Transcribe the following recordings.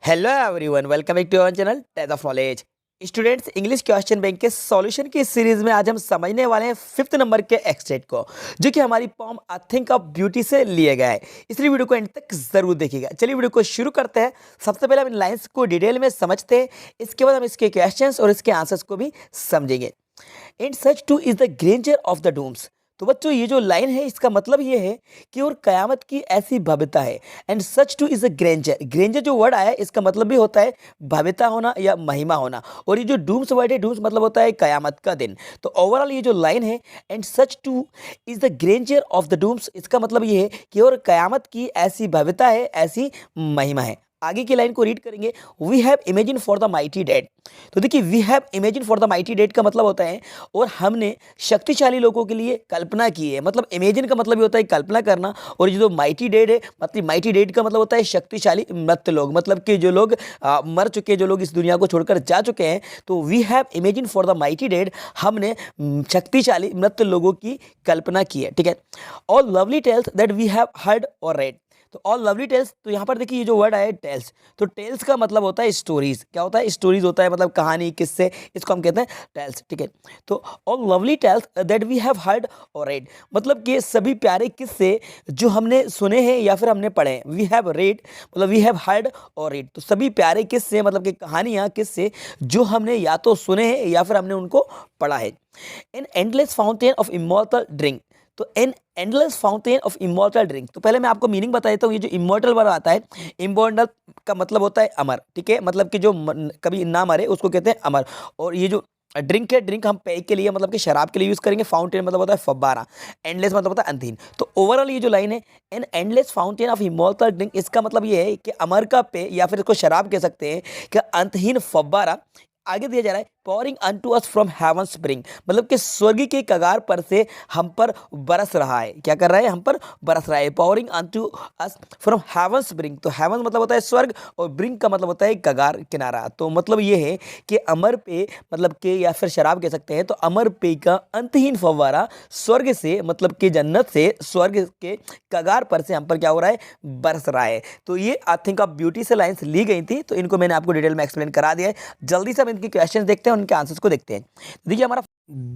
Hello everyone, welcome back to our channel test of knowledge. Students, English question bank के solution की series में आज हम समझने वाले हैं 5th नंबर के एक्सटेट को, जो कि हमारी poem I think of beauty से लिया गया है। इसलिए वीडियो को एंड तक जरूर देखिएगा। चलिए वीडियो को शुरू करते हैं। सबसे पहले हम इन लाइंस को डिटेल में समझते हैं, इसके बाद हम इसके क्वेश्चंस और इसके आंसर्स को भी समझेंगे। And such too is the grandeur of the dooms. तो बच्चों, ये जो लाइन है इसका मतलब ये है कि और कयामत की ऐसी भव्यता है। And such too is a Granger. Granger जो वर्ड आया है इसका मतलब भी होता है भव्यता होना या महिमा होना। और ये जो डूम्स वर्ड है, डूम्स मतलब होता है कयामत का दिन। तो ओवरऑल ये जो लाइन है, and such too is the grandeur of the dooms, इसका मतलब ये है कि और कयामत की ऐसी भव्यता है, ऐसी महिमा है। आगे की लाइन को रीड करेंगे। We have imagine for the mighty dead. तो देखिए, we have imagine for the mighty dead का मतलब होता है और हमने शक्तिशाली लोगों के लिए कल्पना की है। मतलब इमेजिन का मतलब ये होता है कल्पना करना, और ये जो माइटी डेड है, मतलब माइटी डेड का मतलब होता है शक्तिशाली मृत लोग, मतलब कि जो लोग मर चुके, जो लोग इस दुनिया को छोड़कर जा चुके हैं। तो we have imagine for the mighty dead, हमने शक्तिशाली मृत लोगों की कल्पना की है। ठीक है। All lovely tales that we have heard or read. तो ऑल लवली टेल्स, तो यहाँ पर देखिए ये जो वर्ड आया है टेल्स, तो टेल्स का मतलब होता है स्टोरीज। क्या होता है? स्टोरीज होता है, मतलब कहानी, किस्से, इसको हम कहते हैं टेल्स। ठीक है। तो all lovely tales that we have heard or read, मतलब कि सभी प्यारे किस्से जो हमने सुने हैं या फिर हमने पढ़े हैं। वी हैव रेड मतलब we have heard or read, तो सभी प्यारे किस्से मतलब कि कहानियाँ, किस्से जो हमने या तो सुने हैं या फिर हमने उनको पढ़ा है। An endless fountain of immortal drink. तो an endless fountain of immortal drink, तो पहले मैं आपको मीनिंग बता देता हूँ। ये जो इमॉर्टल वर्ड आता है, इमॉर्टल का मतलब होता है अमर। ठीक है। मतलब कि जो कभी ना मरे उसको कहते हैं अमर। और ये जो ड्रिंक है, ड्रिंक हम पेय के लिए मतलब कि शराब के लिए यूज करेंगे। फाउंटेन मतलब होता है फव्वारा। एंडलेस मतलब होता है अंतहीन। तो ओवरऑल ये जो लाइन है, an endless fountain of immortal drink, इसका मतलब ये है कि अमर का पेय या फिर इसको शराब कह सकते हैं कि अंतहीन फव्वारा। आगे दिया जा रहा है pouring unto us from heaven spring, मतलब कि स्वर्ग के कगार पर से हम पर बरस रहा है। क्या कर रहा है? हम पर बरस रहा है। Pouring unto us from heaven spring, तो हेवन मतलब होता है स्वर्ग और ब्रिंग का मतलब होता है कगार, किनारा। तो मतलब ये है कि अमर पे मतलब के या फिर शराब कह सकते हैं, तो अमर पे का अंतहीन फव्वारा स्वर्ग से मतलब कि जन्नत से, स्वर्ग के कगार पर से हम पर क्या हो रहा है? बरस रहा है। तो ये आई थिंक ऑफ ब्यूटी से लाइन्स ली गई थी, तो इनको मैंने आपको डिटेल में एक्सप्लेन करा दिया है। जल्दी से हम इनके क्वेश्चन देखते हैं, उनके आंसर्स को देखते हैं। देखिए हमारा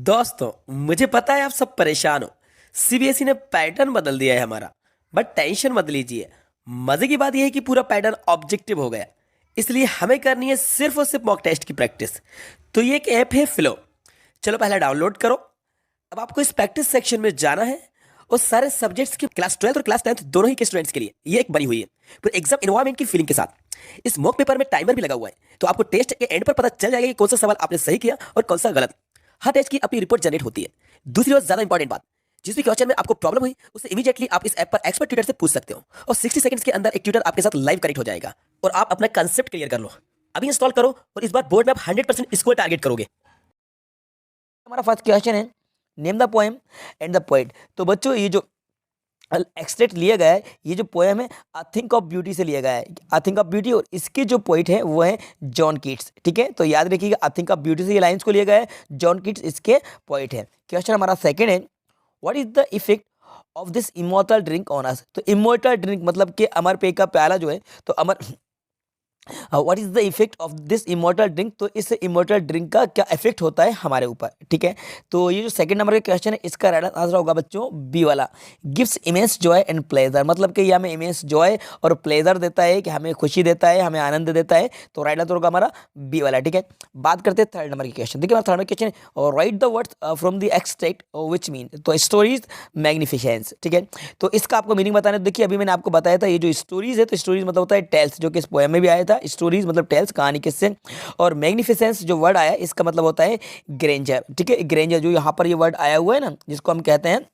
दोस्तों, मुझे पता है आप सब परेशान हो। सीबीएसई ने पैटर्न बदल दिया है हमारा, बट टेंशन मत लीजिए। मजे की बात यह है कि पूरा पैटर्न ऑब्जेक्टिव हो गया, इसलिए हमें करनी है सिर्फ और सिर्फ मॉक टेस्ट की प्रैक्टिस। तो ये एक ऐप है फ्लो। चलो पहले डाउनलोड करो। अब आपको इस प्रैक्टिस सेक्शन में जाना है और सारे सब्जेक्ट्स की क्लास 12 और क्लास 10 दोनों ही के स्टूडेंट्स के लिए ये एक बनी हुई है, पूरे एग्जाम इन्वायरमेंट की फीलिंग के साथ। इस मॉक पेपर में टाइमर भी लगा हुआ है, तो आपको टेस्ट के एंड पर पता चल जाएगा कि कौन सा सवाल आपने सही किया और कौन सा गलत। हर टेस्ट की अपनी रिपोर्ट जनरेट होती है। दूसरी और ज्यादा इंपॉर्टेंट बात, जिस भी क्वेश्चन में आपको प्रॉब्लम हुई उससे इमीडिएटली आप इस ऐप पर एक्सपर्ट ट्यूटर से पूछ सकते हो, और 60 सेकंड्स के अंदर एक ट्यूटर आपके साथ लाइव कनेक्ट हो जाएगा और आप अपना कंसेप्ट क्लियर कर लो। अभी इंस्टॉल करो और इस बार बोर्ड में आप 100% स्कोर टारगेट करोगे। हमारा फर्स्ट क्वेश्चन है, name the poem and the poet. तो बच्चों, ये जो एक्सट्रैक्ट लिया गया है, ये जो पोएम है आई थिंक ऑफ ब्यूटी से लिया गया है। आई थिंक ऑफ ब्यूटी, और इसके जो पोइट है वो है जॉन कीट्स। ठीक है। तो याद रखिएगा, आई थिंक ऑफ ब्यूटी से ये लाइंस को लिया गया है, जॉन कीट्स इसके पोइट है। क्वेश्चन हमारा सेकंड है, what is the effect of this immortal drink on us. तो इमोर्टल ड्रिंक मतलब कि अमर पेय का प्याला जो है, तो अमर what is the effect of this immortal drink, तो इस इमोर्टल ड्रिंक का क्या इफेक्ट होता है हमारे ऊपर। ठीक है। तो ये जो सेकंड नंबर का क्वेश्चन है, इसका राइट आंसर होगा बच्चों बी वाला, gives immense Joy and pleasure, मतलब कि ये हमें इमेंस जॉय और प्लेजर देता है, कि हमें खुशी देता है, हमें आनंद देता है। तो राइट आंसर होगा हमारा बी वाला। ठीक है। बात करते हैं थर्ड नंबर की क्वेश्चन। देखिए हमारा थर्ड नंबर क्वेश्चन है, right the words from the extract which mean, तो स्टोरीज मैग्निफिसेंस। ठीक है। तो इसका आपको मीनिंग बताना है। देखिए अभी मैंने आपको बताया था, ये जो स्टोरीज है, तो स्टोरीज मतलब होता है टेल्स, जो कि इस पोएम में भी आया था। स्टोरीज मतलब टेल्स, कहानी, किस्से। और मैग्निफिसेंस जो वर्ड आया, इसका मतलब होता है ग्रेंजर। ठीक है। ग्रेंजर जो यहाँ पर ये वर्ड आया हुआ है ना, जिसको हम कहते हैं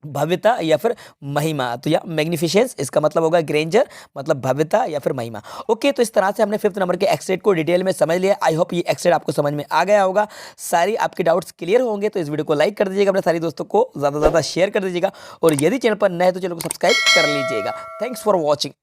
भव्यता या फिर महिमा, तो या मैग्निफिसेंस इसका मतलब होगा ग्रेंजर, मतलब भव्यता या फिर महिमा। ओके, तो इस तरह से हमने 5th नंबर के एक्सटेट को डिटेल में समझ लिया। आई होप ये एक्सटेट आपको समझ में आ गया होगा, सारी आपके डाउट्स क्लियर होंगे। तो इस वीडियो को लाइक कर दीजिएगा, अपने सारे दोस्तों को ज़्यादा से ज़्यादा शेयर कर दीजिएगा, और यदि चैनल पर नए तो चैनल को सब्सक्राइब कर लीजिएगा। Thanks for watching.